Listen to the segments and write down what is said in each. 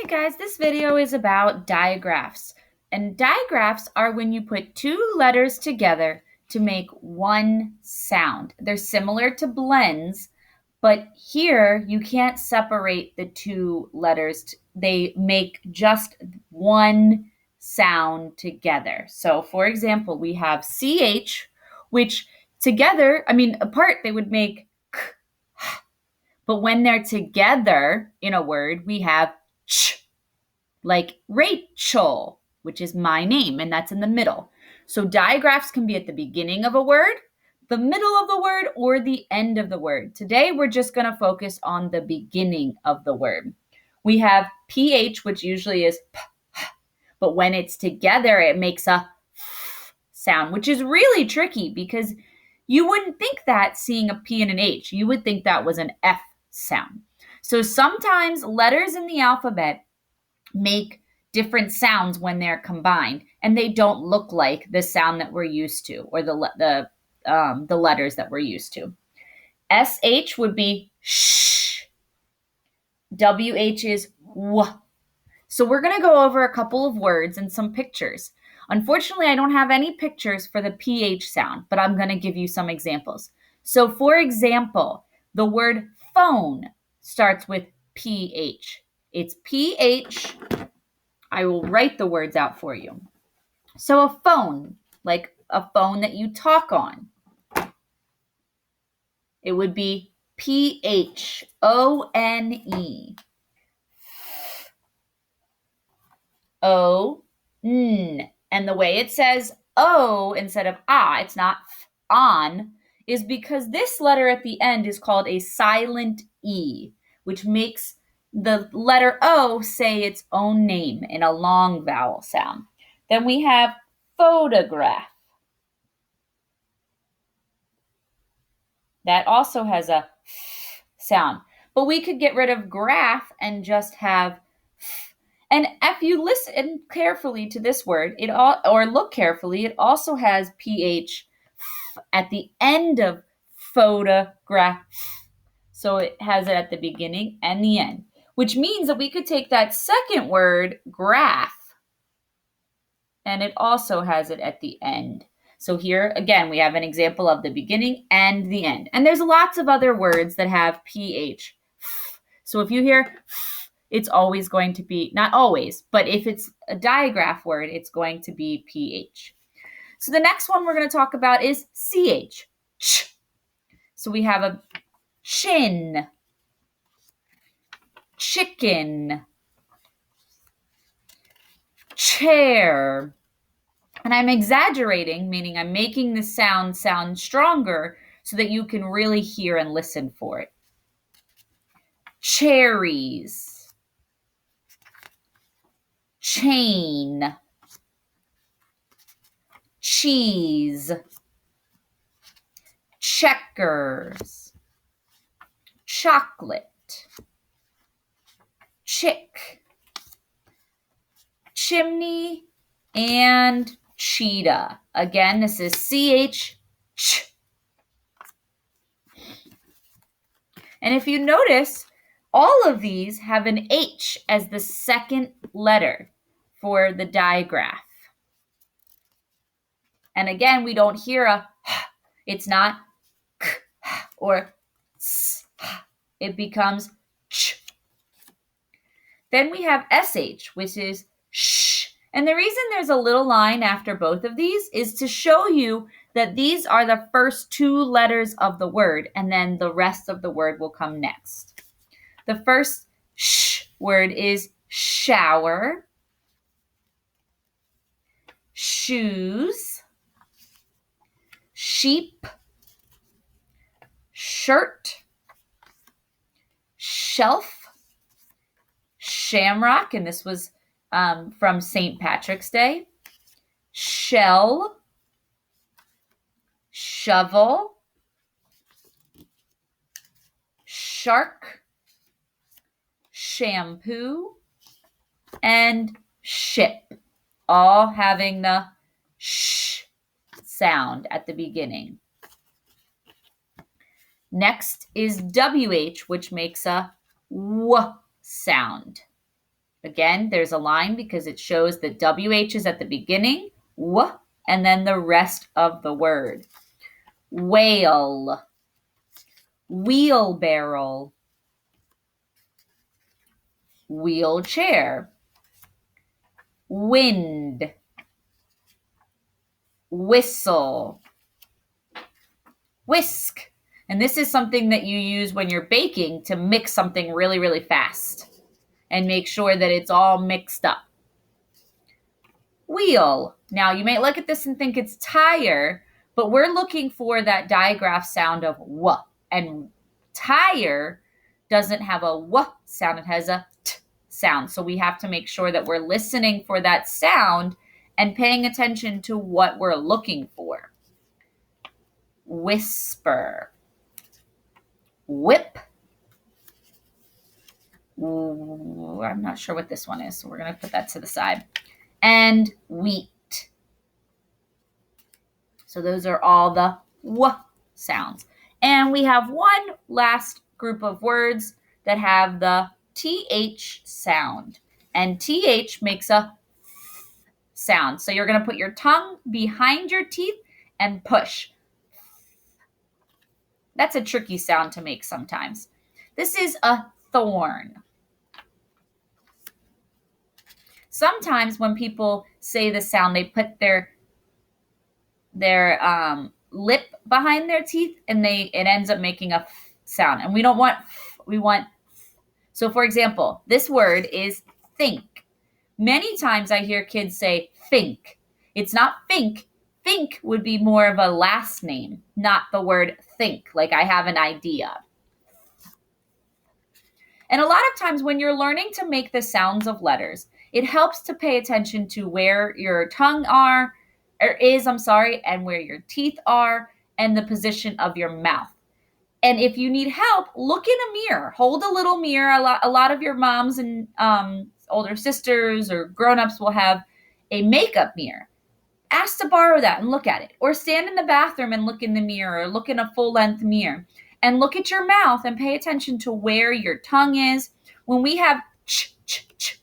guys, this video is about digraphs. And digraphs are when you put two letters together to make one sound. They're similar to blends, but here you can't separate the two letters. They make just one sound together. So for example, we have CH, which together, apart, they would make k. But when they're together in a word, we have ch, like Rachel, which is my name, and that's in the middle. So digraphs can be at the beginning of a word, the middle of the word, or the end of the word. Today, we're just going to focus on the beginning of the word. We have PH, which usually is p, but when it's together, it makes a f sound, which is really tricky because you wouldn't think that seeing a P and an H. You would think that was an F sound. So sometimes letters in the alphabet make different sounds when they're combined, and they don't look like the sound that we're used to, or the letters that we're used to. SH would be sh. WH is w. So we're going to go over a couple of words and some pictures. Unfortunately, I don't have any pictures for the PH sound, but I'm going to give you some examples. So for example, the word phone starts with PH. It's PH. I will write the words out for you. So a phone, like a phone that you talk on, it would be PHONE. O-N. And the way it says O instead of ah, it's not on, is because this letter at the end is called a silent E, which makes the letter O say its own name in a long vowel sound. Then we have photograph. That also has a f sound. But we could get rid of graph and just have f. And if you listen carefully to this word, or look carefully, it also has PH at the end of photograph. So it has it at the beginning and the end, which means that we could take that second word, graph, and it also has it at the end. So here, again, we have an example of the beginning and the end. And there's lots of other words that have PH. So if you hear, it's always going to be, not always, but if it's a digraph word, it's going to be PH. So the next one we're going to talk about is CH. Ch. So we have a chin, chicken, chair. And I'm exaggerating, meaning I'm making the sound stronger so that you can really hear and listen for it. Cherries, chain, cheese, checkers, chocolate, chick, chimney, and cheetah. Again, this is CH, ch. And if you notice, all of these have an H as the second letter for the digraph. And again, we don't hear a h. It's not k or s. It becomes ch. Then we have SH, which is sh. And the reason there's a little line after both of these is to show you that these are the first two letters of the word, and then the rest of the word will come next. The first sh word is shower, shoes, sheep, shirt, shelf, shamrock, and this was from St. Patrick's Day, shell, shovel, shark, shampoo, and ship, all having the sh sound at the beginning. Next is WH, which makes a w sound. Again, there's a line because it shows that WH is at the beginning, W, and then the rest of the word. Whale, wheelbarrow, wheelchair, wind, whistle, whisk. And this is something that you use when you're baking to mix something really, really fast and make sure that it's all mixed up. Wheel. Now, you may look at this and think it's tire, but we're looking for that digraph sound of W. And tire doesn't have a W sound, it has a T sound. So we have to make sure that we're listening for that sound and paying attention to what we're looking for. Whisper. Whip. Ooh, I'm not sure what this one is, so we're going to put that to the side. And wheat. So those are all the W sounds. And we have one last group of words that have the TH sound. And TH makes a sound. So you're going to put your tongue behind your teeth and push. That's a tricky sound to make sometimes. This is a thorn. Sometimes when people say the sound, they put their lip behind their teeth and it ends up making a sound. And we don't want, we want. So for example, this word is think. Many times I hear kids say think. It's not think. Think would be more of a last name, not the word think, like I have an idea. And a lot of times when you're learning to make the sounds of letters, it helps to pay attention to where your tongue is, and where your teeth are, and the position of your mouth. And if you need help, look in a mirror. Hold a little mirror. A lot of your moms and older sisters or grown-ups will have a makeup mirror. Ask to borrow that and look at it. Or stand in the bathroom and look in the mirror, or look in a full-length mirror. And look at your mouth and pay attention to where your tongue is. When we have ch, ch, ch,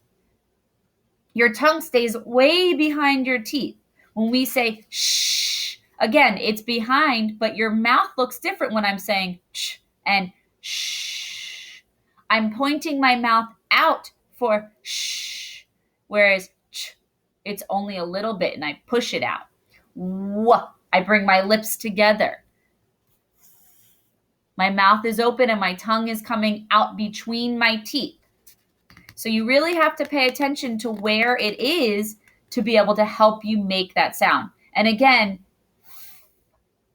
your tongue stays way behind your teeth. When we say shh, again, it's behind, but your mouth looks different when I'm saying ch and shh. I'm pointing my mouth out for shh, whereas ch, it's only a little bit and I push it out. W, I bring my lips together. My mouth is open and my tongue is coming out between my teeth. So you really have to pay attention to where it is to be able to help you make that sound. And again,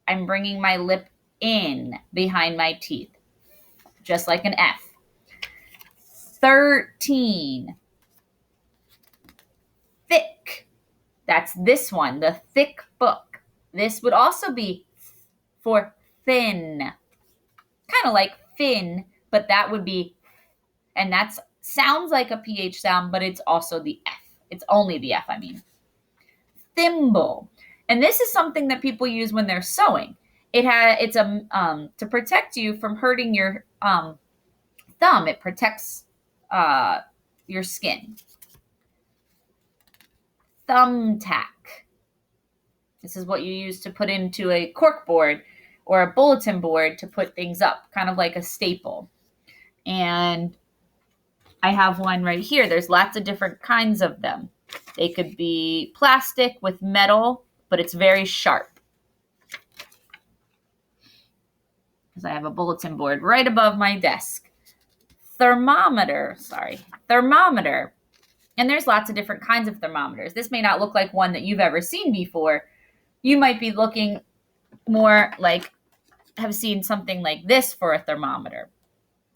I'm bringing my lip in behind my teeth, just like an F. 13. Thick. That's this one, the thick book. This would also be for thin. Kind of like fin, but that would be, and that sounds like a PH sound, but it's also the F. It's only the F, I mean. Thimble. And this is something that people use when they're sewing. It's to protect you from hurting your thumb. It protects your skin. Thumbtack. This is what you use to put into a cork board or a bulletin board to put things up, kind of like a staple. And I have one right here. There's lots of different kinds of them. They could be plastic with metal, but it's very sharp. Because I have a bulletin board right above my desk. Thermometer. And there's lots of different kinds of thermometers. This may not look like one that you've ever seen before. You might be looking more like, have seen something like this for a thermometer.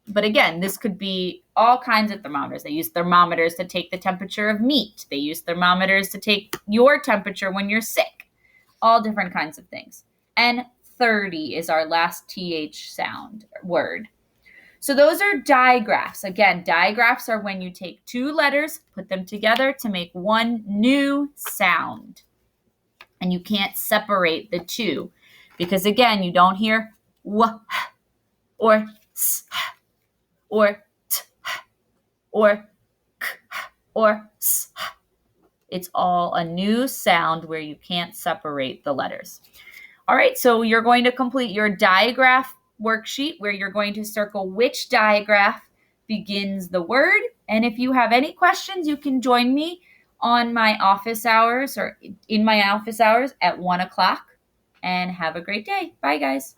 But again, this could be all kinds of thermometers. They use thermometers to take the temperature of meat. They use thermometers to take your temperature when you're sick. All different kinds of things. And 30 is our last TH sound word. So those are digraphs. Again, digraphs are when you take two letters, put them together to make one new sound. And you can't separate the two. Because again, you don't hear w or s or t or k. or s. It's all a new sound where you can't separate the letters. All right, so you're going to complete your digraph worksheet where you're going to circle which digraph begins the word. And if you have any questions, you can join me on my office hours or in my office hours at 1 o'clock. And have a great day. Bye, guys.